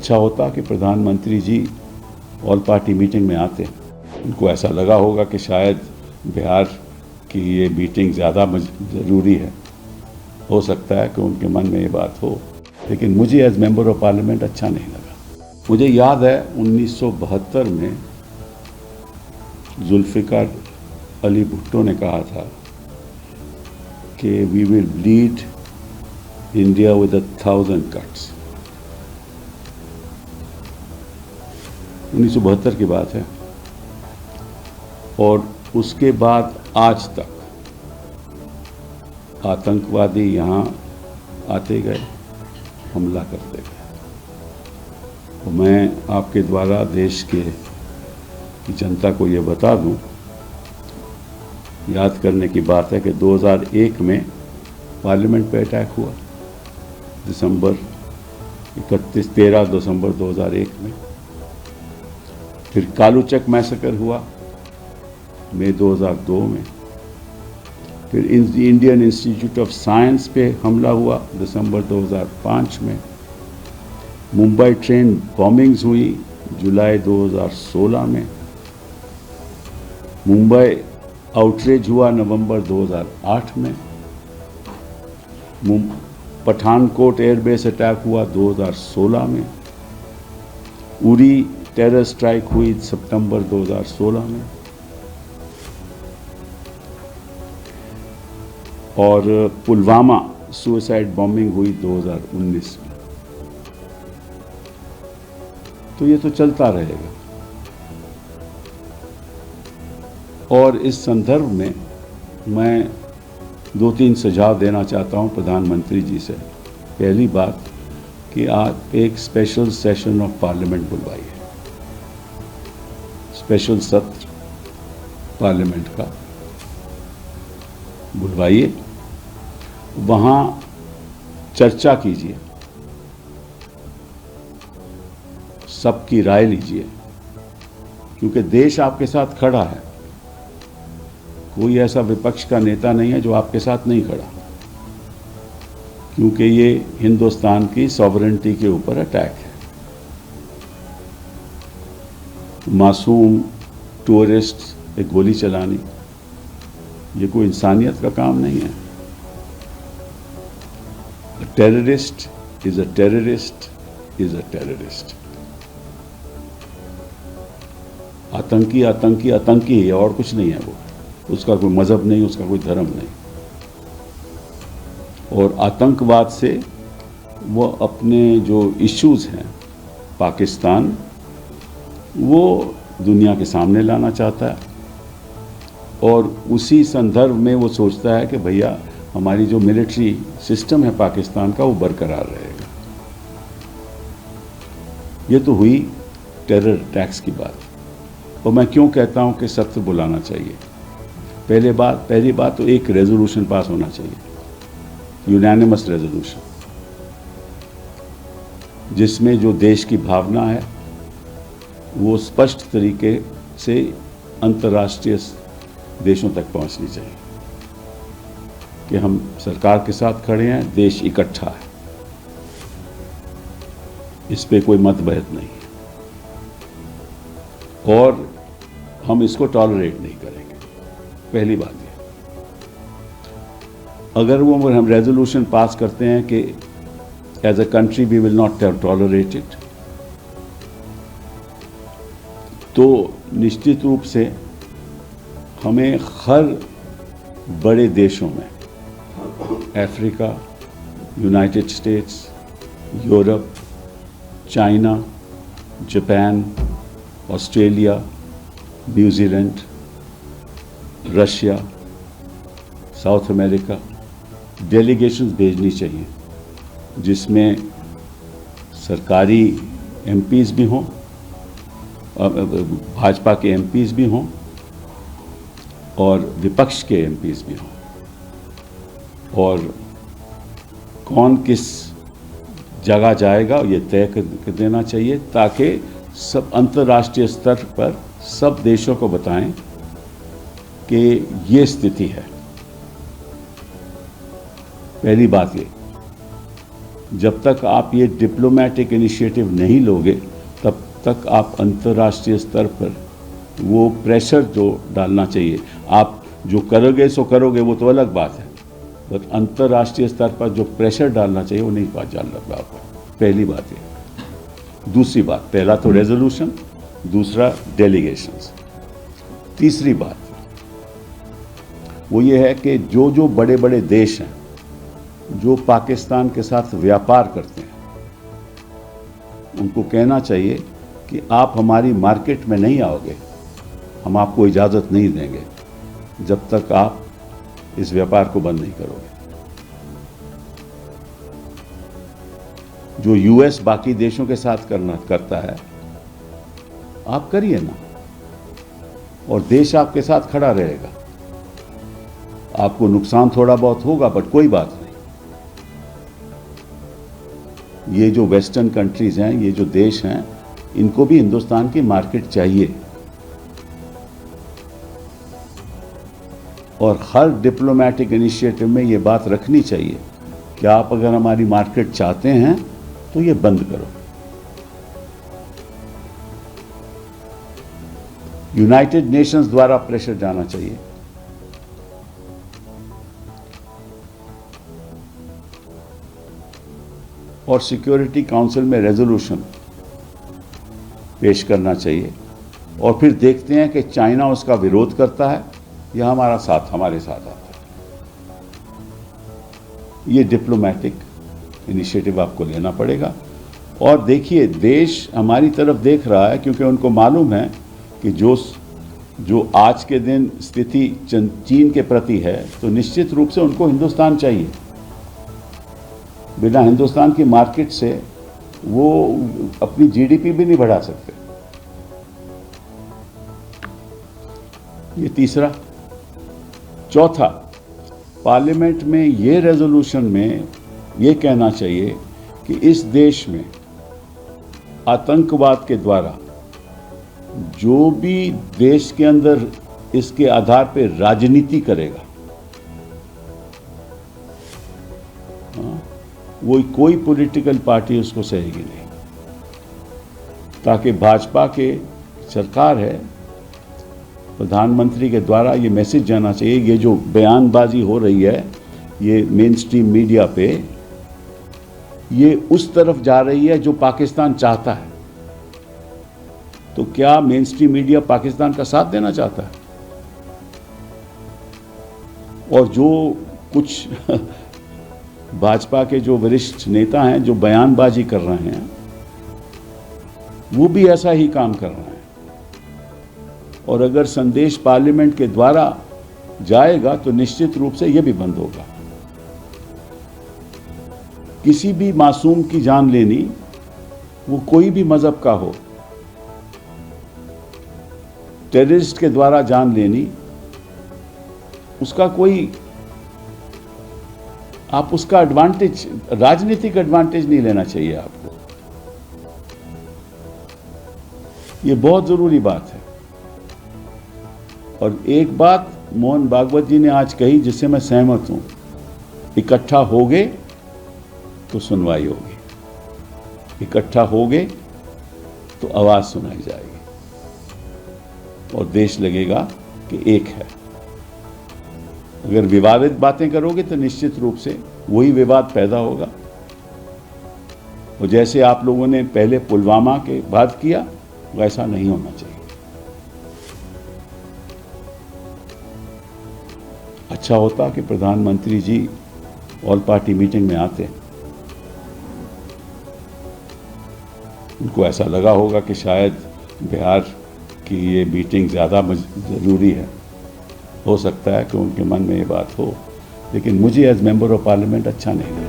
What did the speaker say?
अच्छा होता कि प्रधानमंत्री जी ऑल पार्टी मीटिंग में आते। उनको ऐसा लगा होगा कि शायद बिहार की ये मीटिंग ज़्यादा ज़रूरी है। हो सकता है कि उनके मन में ये बात हो, लेकिन मुझे एज मेंबर ऑफ पार्लियामेंट अच्छा नहीं लगा। मुझे याद है 1972 में जुल्फ़िकार अली भुट्टो ने कहा था कि we will bleed India with 1000 cuts. 1972 की बात है, और उसके बाद आज तक आतंकवादी यहाँ आते गए, हमला करते गए। तो मैं आपके द्वारा देश की जनता को ये बता दूं, याद करने की बात है कि 2001 में पार्लियामेंट पे अटैक हुआ, 13 दिसंबर 2001 में। फिर कालूचक मैसेकर हुआ मई 2002 में। फिर इंडियन इंस्टीट्यूट ऑफ साइंस पे हमला हुआ दिसंबर 2005 में। मुंबई ट्रेन बॉम्बिंग्स हुई जुलाई 2016 में। मुंबई आउटरीच हुआ नवंबर 2008 में। पठानकोट एयरबेस अटैक हुआ 2016 में। उरी टेरर स्ट्राइक हुई सितंबर 2016 में। और पुलवामा सुसाइड बॉम्बिंग हुई 2019 में। तो ये तो चलता रहेगा। और इस संदर्भ में मैं 2-3 सुझाव देना चाहता हूं प्रधानमंत्री जी से। पहली बात कि आप एक स्पेशल सेशन ऑफ पार्लियामेंट बुलवाइए, स्पेशल सत्र पार्लियामेंट का बुलवाइए, वहाँ चर्चा कीजिए, सबकी राय लीजिए, क्योंकि देश आपके साथ खड़ा है। कोई ऐसा विपक्ष का नेता नहीं है जो आपके साथ नहीं खड़ा, क्योंकि ये हिंदुस्तान की सॉवरेनिटी के ऊपर अटैक है। मासूम टूरिस्ट पे गोली चलानी, ये कोई इंसानियत का काम नहीं है। Terrorist is a terrorist is a terrorist. आतंकी आतंकी आतंकी है, और कुछ नहीं है। वो उसका कोई मजहब नहीं, उसका कोई धर्म नहीं। और आतंकवाद से वो अपने जो इश्यूज हैं पाकिस्तान, वो दुनिया के सामने लाना चाहता है। और उसी संदर्भ में वो सोचता है कि भैया हमारी जो मिलिट्री सिस्टम है पाकिस्तान का, वो बरकरार रहेगा। ये तो हुई टेरर अटैक्स की बात। और मैं क्यों कहता हूं कि सत्र बुलाना चाहिए। पहली बात तो एक रेजोल्यूशन पास होना चाहिए, यूनानिमस रेजोल्यूशन, जिसमें जो देश की भावना है वो स्पष्ट तरीके से अंतर्राष्ट्रीय देशों तक पहुंचनी चाहिए कि हम सरकार के साथ खड़े हैं, देश इकट्ठा है, इस पे कोई मतभेद नहीं है और हम इसको टॉलरेट नहीं करेंगे। पहली बात ये, अगर वो हम रेजोल्यूशन पास करते हैं कि as a country we will not tolerate it, तो निश्चित रूप से हमें हर बड़े देशों में, Africa, United States, Europe, China, Japan, Australia, New Zealand, Russia, South America delegations भेजनी चाहिए, जिसमें सरकारी एमपीज भी हों, भाजपा के एमपीज भी हों और विपक्ष के एमपीज भी हों, और कौन किस जगह जाएगा ये तय कर देना चाहिए, ताकि सब अंतर्राष्ट्रीय स्तर पर सब देशों को बताएं कि ये स्थिति है। पहली बात ये। जब तक आप ये डिप्लोमेटिक इनिशिएटिव नहीं लोगे तब तक आप अंतर्राष्ट्रीय स्तर पर वो प्रेशर जो डालना चाहिए, आप जो करोगे सो करोगे वो तो अलग बात है, बट अंतर्राष्ट्रीय स्तर पर जो प्रेशर डालना चाहिए वो नहीं डालना पाओगे। पहली बात है। दूसरी बात, पहला तो रेजोल्यूशन, दूसरा डेलीगेशंस। तीसरी बात वो ये है कि जो जो बड़े बड़े देश हैं जो पाकिस्तान के साथ व्यापार करते हैं उनको कहना चाहिए कि आप हमारी मार्केट में नहीं आओगे, हम आपको इजाज़त नहीं देंगे जब तक आप इस व्यापार को बंद नहीं करोगे। जो यूएस बाकी देशों के साथ करता है आप करिए ना, और देश आपके साथ खड़ा रहेगा। आपको नुकसान थोड़ा बहुत होगा बट कोई बात नहीं। ये जो वेस्टर्न कंट्रीज हैं, ये जो देश हैं, इनको भी हिंदुस्तान की मार्केट चाहिए, और हर डिप्लोमेटिक इनिशिएटिव में ये बात रखनी चाहिए कि आप अगर हमारी मार्केट चाहते हैं तो ये बंद करो। यूनाइटेड नेशंस द्वारा प्रेशर जाना चाहिए। और सिक्योरिटी काउंसिल में रेजोल्यूशन पेश करना चाहिए, और फिर देखते हैं कि चाइना उसका विरोध करता है या हमारे साथ आता है। ये डिप्लोमेटिक इनिशिएटिव आपको लेना पड़ेगा। और देखिए, देश हमारी तरफ देख रहा है क्योंकि उनको मालूम है कि जो आज के दिन स्थिति चीन के प्रति है, तो निश्चित रूप से उनको हिंदुस्तान चाहिए। बिना हिंदुस्तान की मार्केट से वो अपनी जीडीपी भी नहीं बढ़ा सकते। ये तीसरा। चौथा, पार्लियामेंट में ये रेजोल्यूशन में ये कहना चाहिए कि इस देश में आतंकवाद के द्वारा जो भी देश के अंदर इसके आधार पे राजनीति करेगा, वो कोई पॉलिटिकल पार्टी उसको सहेगी नहीं, ताकि भाजपा के सरकार है, प्रधानमंत्री के द्वारा ये मैसेज जाना चाहिए। ये जो बयानबाजी हो रही है ये मेन स्ट्रीम मीडिया पे, ये उस तरफ जा रही है जो पाकिस्तान चाहता है। तो क्या मेन स्ट्रीम मीडिया पाकिस्तान का साथ देना चाहता है? और जो कुछ भाजपा के जो वरिष्ठ नेता हैं जो बयानबाजी कर रहे हैं, वो भी ऐसा ही काम कर रहे हैं। और अगर संदेश पार्लियामेंट के द्वारा जाएगा तो निश्चित रूप से यह भी बंद होगा। किसी भी मासूम की जान लेनी, वो कोई भी मजहब का हो, टेररिस्ट के द्वारा जान लेनी, उसका कोई, आप उसका एडवांटेज, राजनीतिक एडवांटेज नहीं लेना चाहिए आपको। ये बहुत जरूरी बात है। और एक बात मोहन भागवत जी ने आज कही जिससे मैं सहमत हूं, इकट्ठा होगे तो सुनवाई होगी, इकट्ठा होगे तो आवाज सुनाई जाएगी और देश लगेगा कि एक है। अगर विवादित बातें करोगे तो निश्चित रूप से वही विवाद पैदा होगा, और जैसे आप लोगों ने पहले पुलवामा के बाद किया, वैसा नहीं होना चाहिए। अच्छा होता कि प्रधानमंत्री जी ऑल पार्टी मीटिंग में आते। उनको ऐसा लगा होगा कि शायद बिहार की ये मीटिंग ज़्यादा ज़रूरी है, हो सकता है कि उनके मन में ये बात हो, लेकिन मुझे एज मेंबर ऑफ पार्लियामेंट अच्छा नहीं लगा।